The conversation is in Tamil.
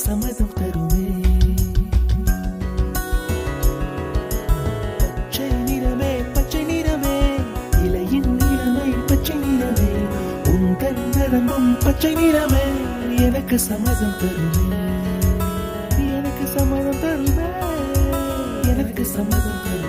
சம்மதம் தருமே. பச்சை நிறமே பச்சை நிறமே, இலையின் நிறமை பச்சை நிறமே, உந்தன் நிறமும் பச்சை நிறமே, எனக்கு சம்மதம் தருமே, எனக்கு சம்மதம் தருமே, எனக்கு சம்மதம் தருமே.